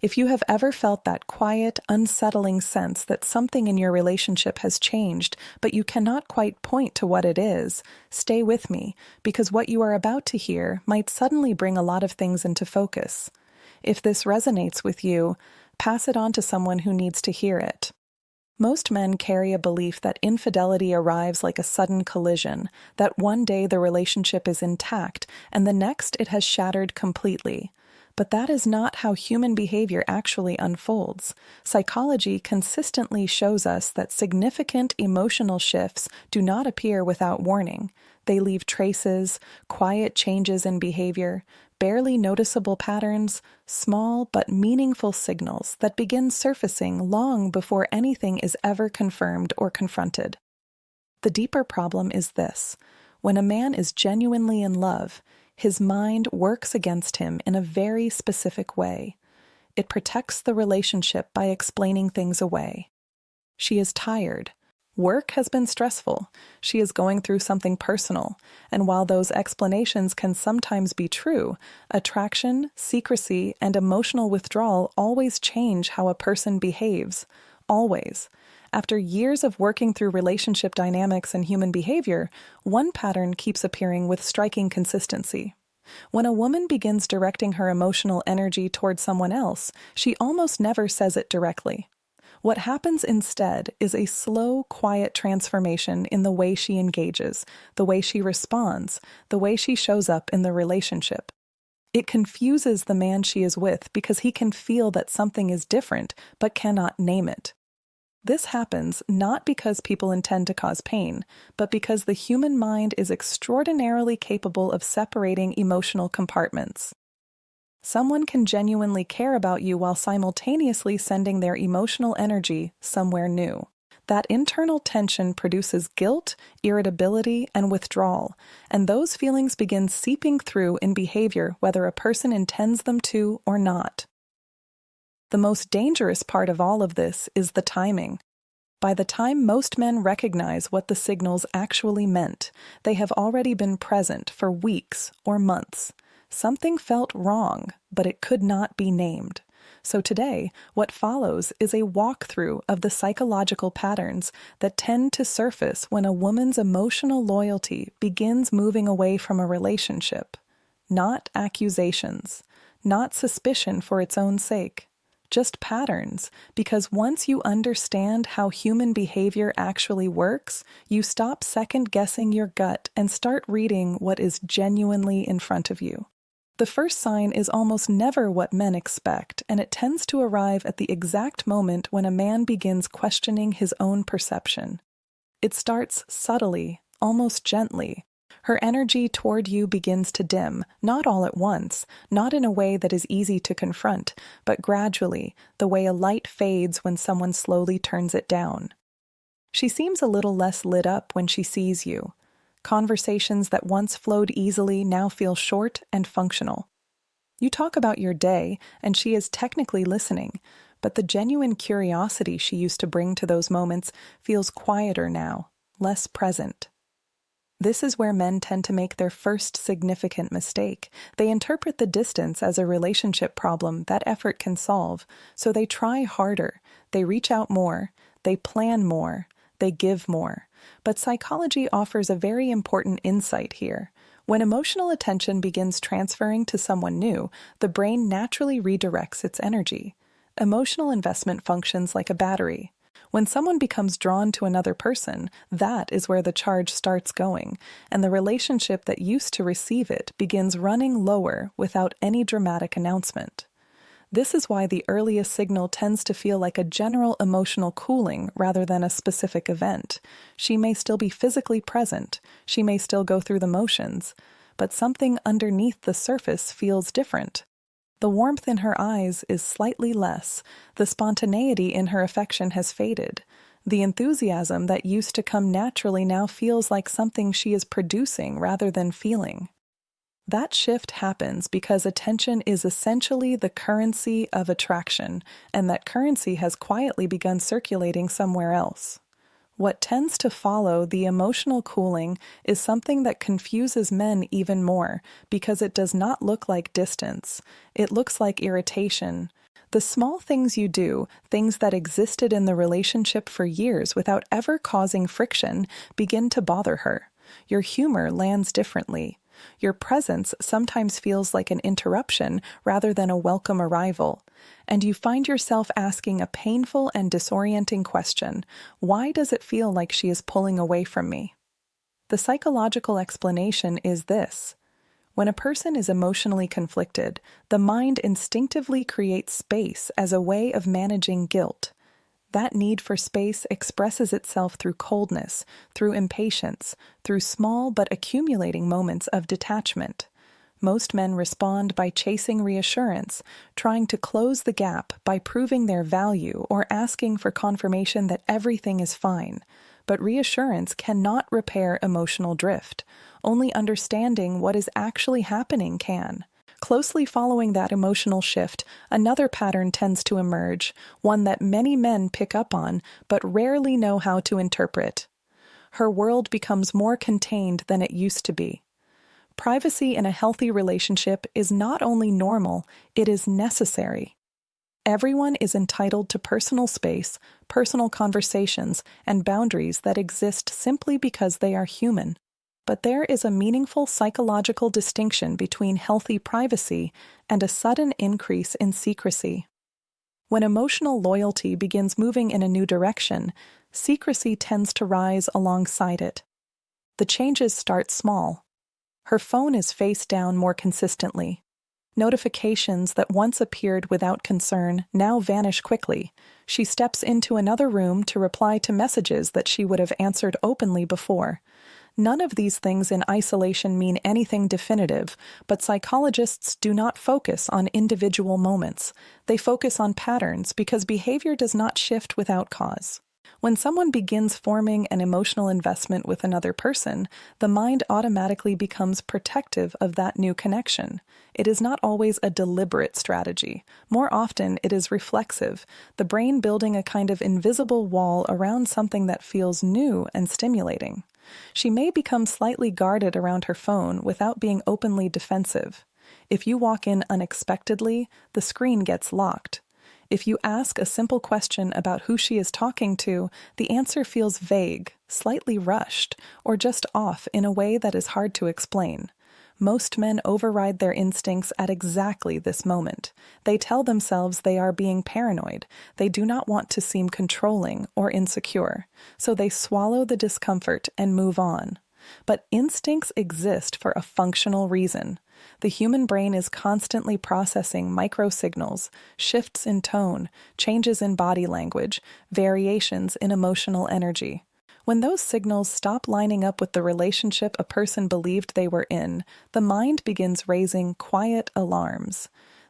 If you have ever felt that quiet, unsettling sense that something in your relationship has changed, but you cannot quite point to what it is, stay with me, because what you are about to hear might suddenly bring a lot of things into focus. If this resonates with you, pass it on to someone who needs to hear it. Most men carry a belief that infidelity arrives like a sudden collision, that one day the relationship is intact and the next it has shattered completely. But that is not how human behavior actually unfolds. Psychology consistently shows us that significant emotional shifts do not appear without warning. They leave traces, quiet changes in behavior, barely noticeable patterns, small but meaningful signals that begin surfacing long before anything is ever confirmed or confronted. The deeper problem is this: when a man is genuinely in love, his mind works against him in a very specific way. It protects the relationship by explaining things away. She is tired. Work has been stressful. She is going through something personal. And while those explanations can sometimes be true, attraction, secrecy, and emotional withdrawal always change how a person behaves. Always. After years of working through relationship dynamics and human behavior, one pattern keeps appearing with striking consistency. When a woman begins directing her emotional energy toward someone else, she almost never says it directly. What happens instead is a slow, quiet transformation in the way she engages, the way she responds, the way she shows up in the relationship. It confuses the man she is with because he can feel that something is different but cannot name it. This happens not because people intend to cause pain, but because the human mind is extraordinarily capable of separating emotional compartments. Someone can genuinely care about you while simultaneously sending their emotional energy somewhere new. That internal tension produces guilt, irritability, and withdrawal, and those feelings begin seeping through in behavior whether a person intends them to or not. The most dangerous part of all of this is the timing. By the time most men recognize what the signals actually meant, they have already been present for weeks or months. Something felt wrong, but it could not be named. So today, what follows is a walkthrough of the psychological patterns that tend to surface when a woman's emotional loyalty begins moving away from a relationship. Not accusations, not suspicion for its own sake. Just patterns, because once you understand how human behavior actually works, you stop second-guessing your gut and start reading what is genuinely in front of you. The first sign is almost never what men expect, and it tends to arrive at the exact moment when a man begins questioning his own perception. It starts subtly, almost gently. Her energy toward you begins to dim, not all at once, not in a way that is easy to confront, but gradually, the way a light fades when someone slowly turns it down. She seems a little less lit up when she sees you. Conversations that once flowed easily now feel short and functional. You talk about your day, and she is technically listening, but the genuine curiosity she used to bring to those moments feels quieter now, less present. This is where men tend to make their first significant mistake. They interpret the distance as a relationship problem that effort can solve, so they try harder, they reach out more, they plan more, they give more. But psychology offers a very important insight here. When emotional attention begins transferring to someone new, the brain naturally redirects its energy. Emotional investment functions like a battery. When someone becomes drawn to another person, that is where the charge starts going, and the relationship that used to receive it begins running lower without any dramatic announcement. This is why the earliest signal tends to feel like a general emotional cooling rather than a specific event. She may still be physically present, she may still go through the motions, but something underneath the surface feels different. The warmth in her eyes is slightly less, the spontaneity in her affection has faded. The enthusiasm that used to come naturally now feels like something she is producing rather than feeling. That shift happens because attention is essentially the currency of attraction, and that currency has quietly begun circulating somewhere else. What tends to follow the emotional cooling is something that confuses men even more because it does not look like distance. It looks like irritation, The small things you do, things that existed in the relationship for years without ever causing friction, begin to bother her. Your humor lands differently. Your presence sometimes feels like an interruption rather than a welcome arrival. And you find yourself asking a painful and disorienting question: why does it feel like she is pulling away from me? The psychological explanation is this. When a person is emotionally conflicted, the mind instinctively creates space as a way of managing guilt. That need for space expresses itself through coldness, through impatience, through small but accumulating moments of detachment. Most men respond by chasing reassurance, trying to close the gap by proving their value or asking for confirmation that everything is fine. But reassurance cannot repair emotional drift. Only understanding what is actually happening can. Closely following that emotional shift, another pattern tends to emerge, one that many men pick up on but rarely know how to interpret. Her world becomes more contained than it used to be. Privacy in a healthy relationship is not only normal, it is necessary. Everyone is entitled to personal space, personal conversations, and boundaries that exist simply because they are human. But there is a meaningful psychological distinction between healthy privacy and a sudden increase in secrecy. When emotional loyalty begins moving in a new direction, secrecy tends to rise alongside it. The changes start small. Her phone is face down more consistently. Notifications that once appeared without concern now vanish quickly. She steps into another room to reply to messages that she would have answered openly before. None of these things in isolation mean anything definitive, but psychologists do not focus on individual moments. They focus on patterns because behavior does not shift without cause. When someone begins forming an emotional investment with another person, the mind automatically becomes protective of that new connection. It is not always a deliberate strategy. More often, it is reflexive, the brain building a kind of invisible wall around something that feels new and stimulating. She may become slightly guarded around her phone without being openly defensive. If you walk in unexpectedly, the screen gets locked. If you ask a simple question about who she is talking to, the answer feels vague, slightly rushed, or just off in a way that is hard to explain. Most men override their instincts at exactly this moment. They tell themselves they are being paranoid. They do not want to seem controlling or insecure, so they swallow the discomfort and move on. But instincts exist for a functional reason. The human brain is constantly processing microsignals, shifts in tone, changes in body language, variations in emotional energy. When those signals stop lining up with the relationship a person believed they were in, the mind begins raising quiet alarms.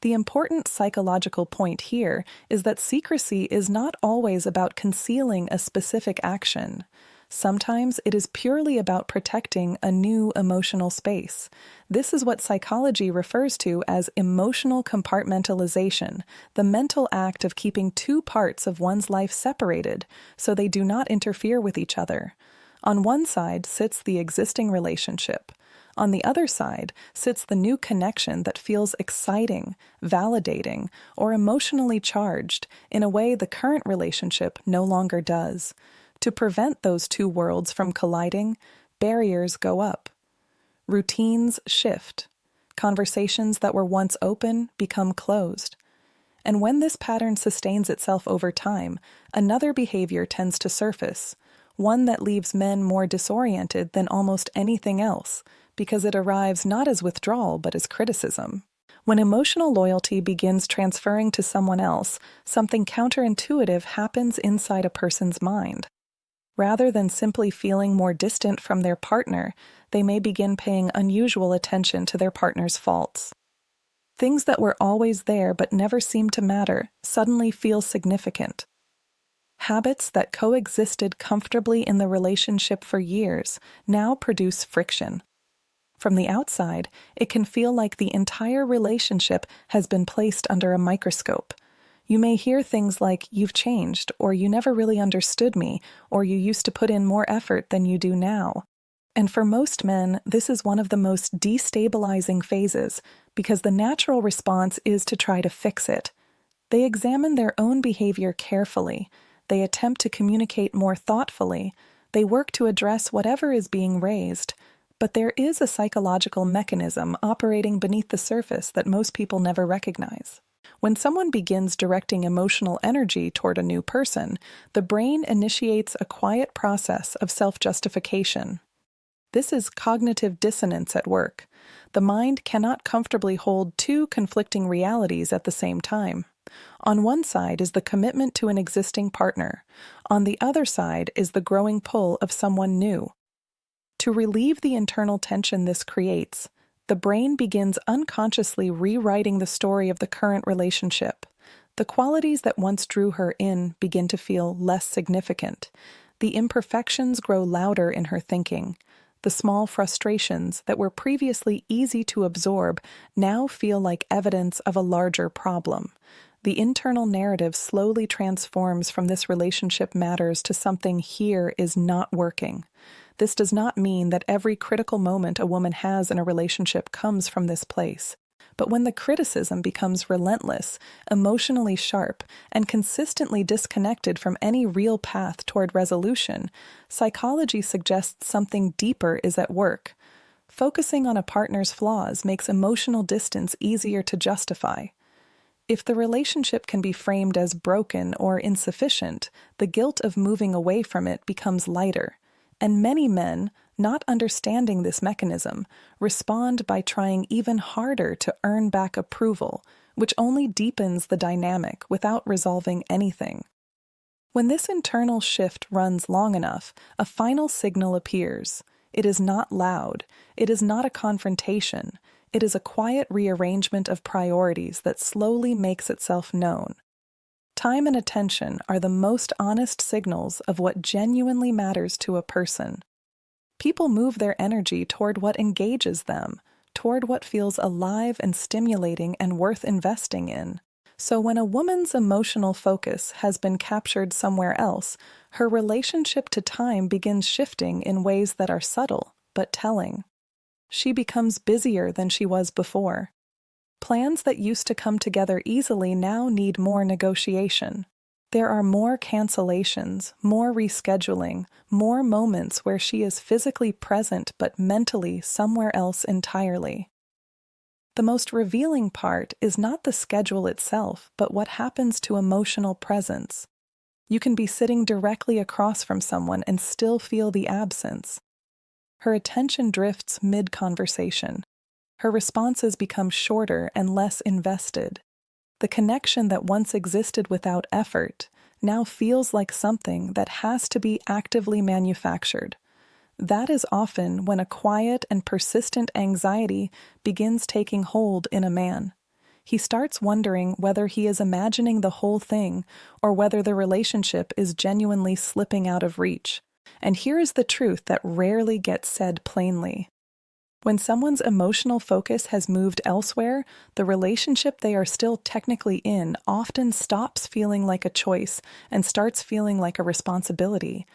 The important psychological point here is that secrecy is not always about concealing a specific action. Sometimes it is purely about protecting a new emotional space. This is what psychology refers to as emotional compartmentalization, the mental act of keeping two parts of one's life separated so they do not interfere with each other. On one side sits the existing relationship. On the other side sits the new connection that feels exciting, validating, or emotionally charged in a way the current relationship no longer does. To prevent those two worlds from colliding, barriers go up. Routines shift. Conversations that were once open become closed. And when this pattern sustains itself over time, another behavior tends to surface, one that leaves men more disoriented than almost anything else, because it arrives not as withdrawal but as criticism. When emotional loyalty begins transferring to someone else, something counterintuitive happens inside a person's mind. Rather than simply feeling more distant from their partner, they may begin paying unusual attention to their partner's faults. Things that were always there but never seemed to matter suddenly feel significant. Habits that coexisted comfortably in the relationship for years now produce friction. From the outside, it can feel like the entire relationship has been placed under a microscope. You may hear things like, "You've changed," or "You never really understood me," or "You used to put in more effort than you do now." And for most men, this is one of the most destabilizing phases, because the natural response is to try to fix it. They examine their own behavior carefully. They attempt to communicate more thoughtfully. They work to address whatever is being raised. But there is a psychological mechanism operating beneath the surface that most people never recognize. When someone begins directing emotional energy toward a new person, the brain initiates a quiet process of self-justification. This is cognitive dissonance at work. The mind cannot comfortably hold two conflicting realities at the same time. On one side is the commitment to an existing partner. On the other side is the growing pull of someone new. To relieve the internal tension this creates, the brain begins unconsciously rewriting the story of the current relationship. The qualities that once drew her in begin to feel less significant. The imperfections grow louder in her thinking. The small frustrations that were previously easy to absorb now feel like evidence of a larger problem. The internal narrative slowly transforms from "this relationship matters" to something "here is not working." This does not mean that every critical moment a woman has in a relationship comes from this place. But when the criticism becomes relentless, emotionally sharp, and consistently disconnected from any real path toward resolution, psychology suggests something deeper is at work. Focusing on a partner's flaws makes emotional distance easier to justify. If the relationship can be framed as broken or insufficient, the guilt of moving away from it becomes lighter. And many men, not understanding this mechanism, respond by trying even harder to earn back approval, which only deepens the dynamic without resolving anything. When this internal shift runs long enough, a final signal appears. It is not loud. It is not a confrontation. It is a quiet rearrangement of priorities that slowly makes itself known. Time and attention are the most honest signals of what genuinely matters to a person. People move their energy toward what engages them, toward what feels alive and stimulating and worth investing in. So when a woman's emotional focus has been captured somewhere else, her relationship to time begins shifting in ways that are subtle but telling. She becomes busier than she was before. Plans that used to come together easily now need more negotiation. There are more cancellations, more rescheduling, more moments where she is physically present but mentally somewhere else entirely. The most revealing part is not the schedule itself, but what happens to emotional presence. You can be sitting directly across from someone and still feel the absence. Her attention drifts mid-conversation. Her responses become shorter and less invested. The connection that once existed without effort now feels like something that has to be actively manufactured. That is often when a quiet and persistent anxiety begins taking hold in a man. He starts wondering whether he is imagining the whole thing or whether the relationship is genuinely slipping out of reach. And here is the truth that rarely gets said plainly. When someone's emotional focus has moved elsewhere, the relationship they are still technically in often stops feeling like a choice and starts feeling like a responsibility.